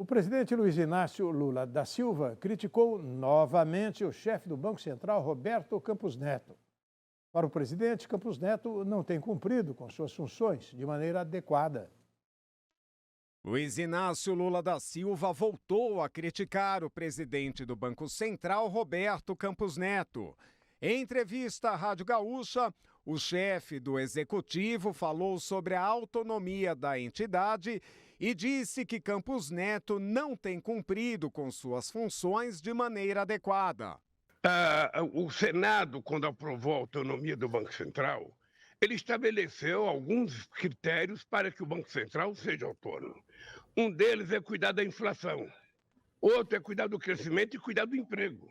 O presidente Luiz Inácio Lula da Silva criticou novamente o chefe do Banco Central, Roberto Campos Neto. Para o presidente, Campos Neto não tem cumprido com suas funções de maneira adequada. Luiz Inácio Lula da Silva voltou a criticar o presidente do Banco Central, Roberto Campos Neto. Em entrevista à Rádio Gaúcha, o chefe do executivo falou sobre a autonomia da entidade e disse que Campos Neto não tem cumprido com suas funções de maneira adequada. O Senado, quando aprovou a autonomia do Banco Central, ele estabeleceu alguns critérios para que o Banco Central seja autônomo. Um deles é cuidar da inflação, outro é cuidar do crescimento e cuidar do emprego.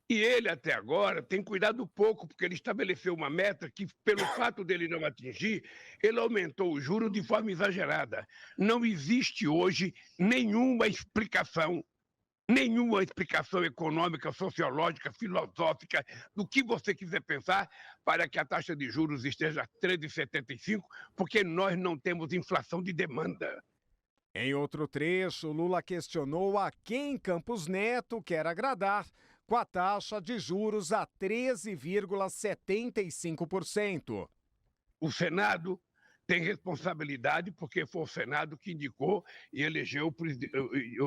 E ele, até agora, tem cuidado pouco, porque ele estabeleceu uma meta que, pelo fato dele não atingir, ele aumentou o juro de forma exagerada. Não existe hoje nenhuma explicação econômica, sociológica, filosófica, do que você quiser pensar, para que a taxa de juros esteja a 13,75, porque nós não temos inflação de demanda. Em outro trecho, Lula questionou a quem Campos Neto quer agradar com a taxa de juros a 13,75%. O Senado tem responsabilidade, porque foi o Senado que indicou e elegeu,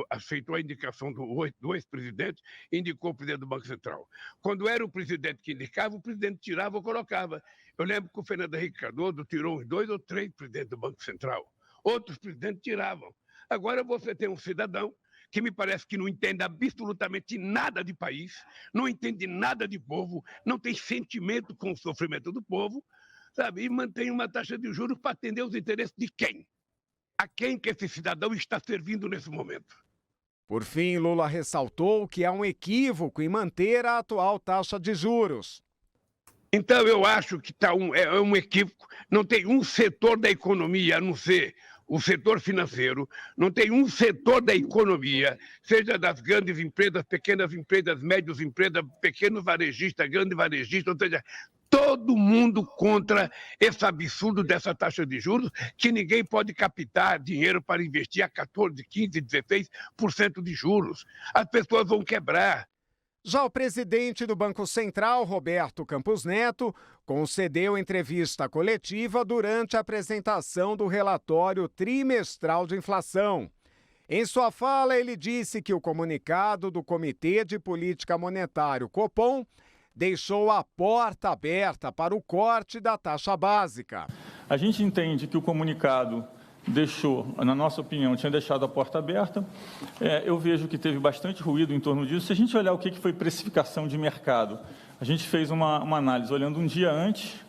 aceitou a indicação do ex-presidente e indicou o presidente do Banco Central. Quando era o presidente que indicava, o presidente tirava ou colocava. Eu lembro que o Fernando Henrique Cardoso tirou uns 2 ou 3 presidentes do Banco Central. Outros presidentes tiravam. Agora você tem um cidadão que me parece que não entende absolutamente nada de país, não entende nada de povo, não tem sentimento com o sofrimento do povo, sabe? E mantém uma taxa de juros para atender os interesses de quem? A quem que esse cidadão está servindo nesse momento? Por fim, Lula ressaltou que há um equívoco em manter a atual taxa de juros. Então, eu acho que é um equívoco. Não tem um setor da economia, a não ser o setor financeiro, não tem um setor da economia, seja das grandes empresas, pequenas empresas, médias empresas, pequenos varejistas, grandes varejistas, ou seja, todo mundo contra esse absurdo dessa taxa de juros, que ninguém pode captar dinheiro para investir a 14%, 15%, 16% de juros. As pessoas vão quebrar. Já o presidente do Banco Central, Roberto Campos Neto, concedeu entrevista coletiva durante a apresentação do relatório trimestral de inflação. Em sua fala, ele disse que o comunicado do Comitê de Política Monetária, Copom, deixou a porta aberta para o corte da taxa básica. A gente entende que o comunicado deixou, na nossa opinião, tinha deixado a porta aberta. Eu vejo que teve bastante ruído em torno disso. Se a gente olhar o que foi precificação de mercado, a gente fez uma análise olhando um dia antes,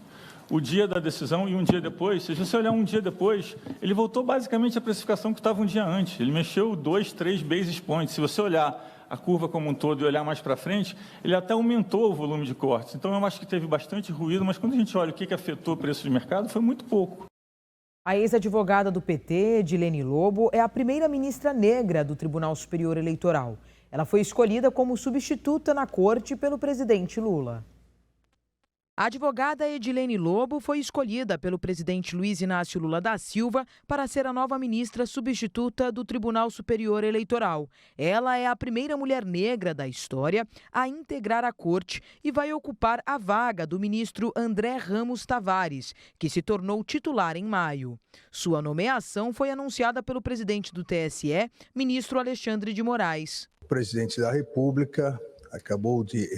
o dia da decisão e um dia depois. Se você olhar um dia depois, ele voltou basicamente à precificação que estava um dia antes. Ele mexeu 2, 3 basis points. Se você olhar a curva como um todo e olhar mais para frente, ele até aumentou o volume de cortes. Então, eu acho que teve bastante ruído, mas quando a gente olha o que afetou o preço de mercado, foi muito pouco. A ex-advogada do PT, Edilene Lobo, é a primeira ministra negra do Tribunal Superior Eleitoral. Ela foi escolhida como substituta na corte pelo presidente Lula. A advogada Edilene Lobo foi escolhida pelo presidente Luiz Inácio Lula da Silva para ser a nova ministra substituta do Tribunal Superior Eleitoral. Ela é a primeira mulher negra da história a integrar a corte e vai ocupar a vaga do ministro André Ramos Tavares, que se tornou titular em maio. Sua nomeação foi anunciada pelo presidente do TSE, ministro Alexandre de Moraes. O presidente da República acabou de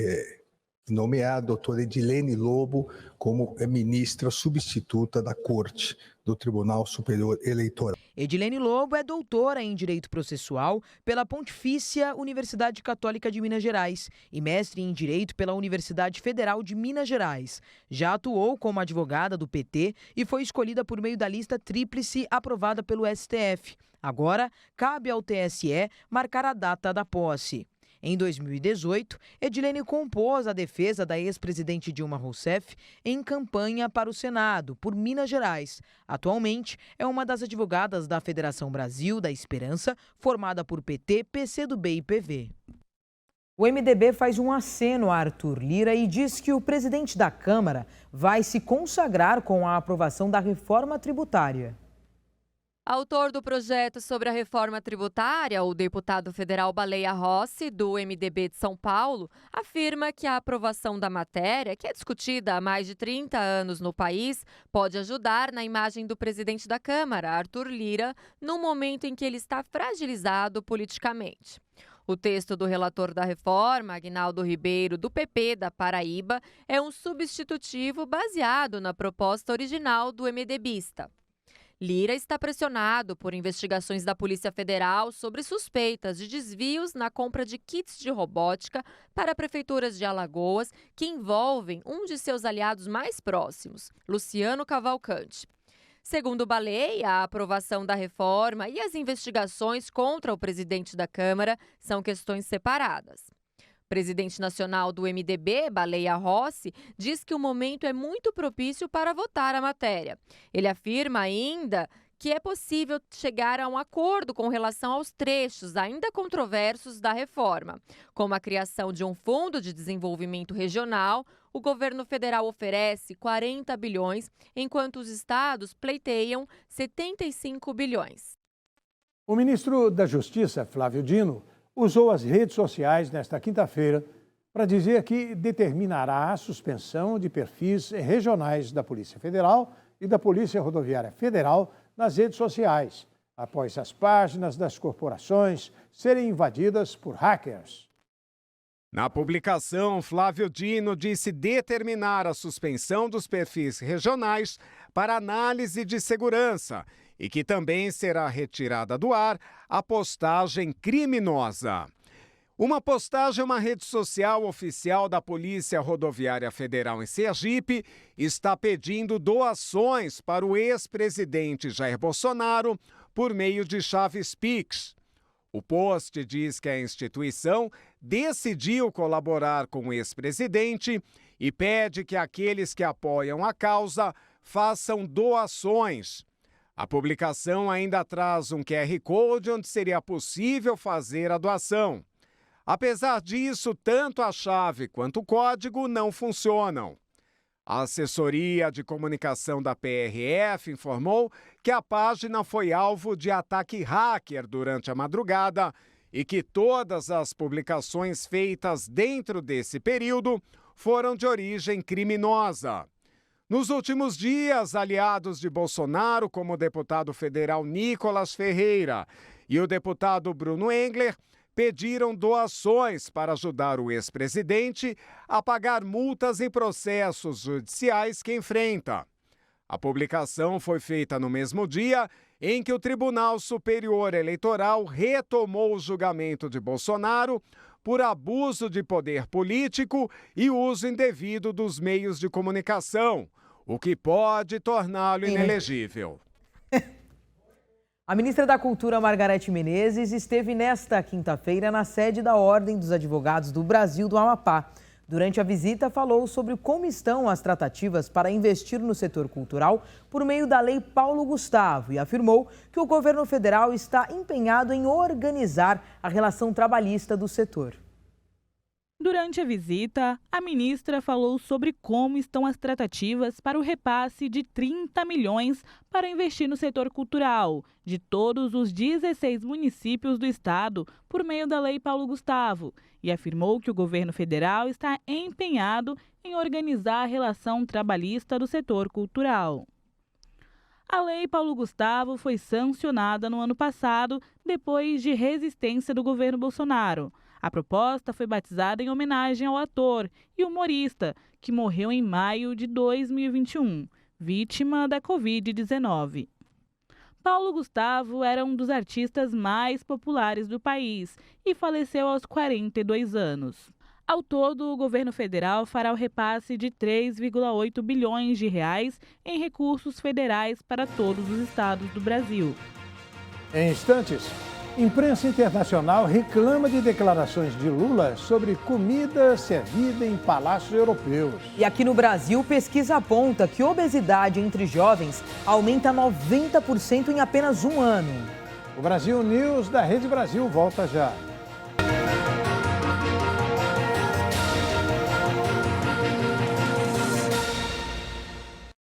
nomear a doutora Edilene Lobo como ministra substituta da Corte do Tribunal Superior Eleitoral. Edilene Lobo é doutora em Direito Processual pela Pontifícia Universidade Católica de Minas Gerais e mestre em Direito pela Universidade Federal de Minas Gerais. Já atuou como advogada do PT e foi escolhida por meio da lista tríplice aprovada pelo STF. Agora, cabe ao TSE marcar a data da posse. Em 2018, Edilene compôs a defesa da ex-presidente Dilma Rousseff em campanha para o Senado, por Minas Gerais. Atualmente, é uma das advogadas da Federação Brasil da Esperança, formada por PT, PCdoB e PV. O MDB faz um aceno a Arthur Lira e diz que o presidente da Câmara vai se consagrar com a aprovação da reforma tributária. Autor do projeto sobre a reforma tributária, o deputado federal Baleia Rossi, do MDB de São Paulo, afirma que a aprovação da matéria, que é discutida há mais de 30 anos no país, pode ajudar na imagem do presidente da Câmara, Arthur Lira, no momento em que ele está fragilizado politicamente. O texto do relator da reforma, Aguinaldo Ribeiro, do PP da Paraíba, é um substitutivo baseado na proposta original do MDBista. Lira está pressionado por investigações da Polícia Federal sobre suspeitas de desvios na compra de kits de robótica para prefeituras de Alagoas, que envolvem um de seus aliados mais próximos, Luciano Cavalcante. Segundo Baleia, a aprovação da reforma e as investigações contra o presidente da Câmara são questões separadas. O presidente nacional do MDB, Baleia Rossi, diz que o momento é muito propício para votar a matéria. Ele afirma ainda que é possível chegar a um acordo com relação aos trechos ainda controversos da reforma, como a criação de um fundo de desenvolvimento regional. O governo federal oferece 40 bilhões, enquanto os estados pleiteiam 75 bilhões. O ministro da Justiça, Flávio Dino, usou as redes sociais nesta quinta-feira para dizer que determinará a suspensão de perfis regionais da Polícia Federal e da Polícia Rodoviária Federal nas redes sociais, após as páginas das corporações serem invadidas por hackers. Na publicação, Flávio Dino disse determinar a suspensão dos perfis regionais para análise de segurança e que também será retirada do ar a postagem criminosa. Uma postagem em uma rede social oficial da Polícia Rodoviária Federal em Sergipe está pedindo doações para o ex-presidente Jair Bolsonaro por meio de chaves Pix. O post diz que a instituição decidiu colaborar com o ex-presidente e pede que aqueles que apoiam a causa façam doações. A publicação ainda traz um QR Code onde seria possível fazer a doação. Apesar disso, tanto a chave quanto o código não funcionam. A assessoria de comunicação da PRF informou que a página foi alvo de ataque hacker durante a madrugada e que todas as publicações feitas dentro desse período foram de origem criminosa. Nos últimos dias, aliados de Bolsonaro, como o deputado federal Nicolas Ferreira e o deputado Bruno Engler, pediram doações para ajudar o ex-presidente a pagar multas em processos judiciais que enfrenta. A publicação foi feita no mesmo dia em que o Tribunal Superior Eleitoral retomou o julgamento de Bolsonaro por abuso de poder político e uso indevido dos meios de comunicação, o que pode torná-lo inelegível. A ministra da Cultura, Margarete Menezes, esteve nesta quinta-feira na sede da Ordem dos Advogados do Brasil do Amapá. Durante a visita, falou sobre como estão as tratativas para investir no setor cultural por meio da Lei Paulo Gustavo e afirmou que o governo federal está empenhado em organizar a relação trabalhista do setor. Durante a visita, a ministra falou sobre como estão as tratativas para o repasse de 30 milhões para investir no setor cultural de todos os 16 municípios do estado por meio da Lei Paulo Gustavo e afirmou que o governo federal está empenhado em organizar a relação trabalhista do setor cultural. A Lei Paulo Gustavo foi sancionada no ano passado depois de resistência do governo Bolsonaro. A proposta foi batizada em homenagem ao ator e humorista que morreu em maio de 2021, vítima da Covid-19. Paulo Gustavo era um dos artistas mais populares do país e faleceu aos 42 anos. Ao todo, o governo federal fará o repasse de 3,8 bilhões de reais em recursos federais para todos os estados do Brasil. Em instantes, imprensa internacional reclama de declarações de Lula sobre comida servida em palácios europeus. E aqui no Brasil, pesquisa aponta que obesidade entre jovens aumenta 90% em apenas um ano. O Brasil News da Rede Brasil volta já.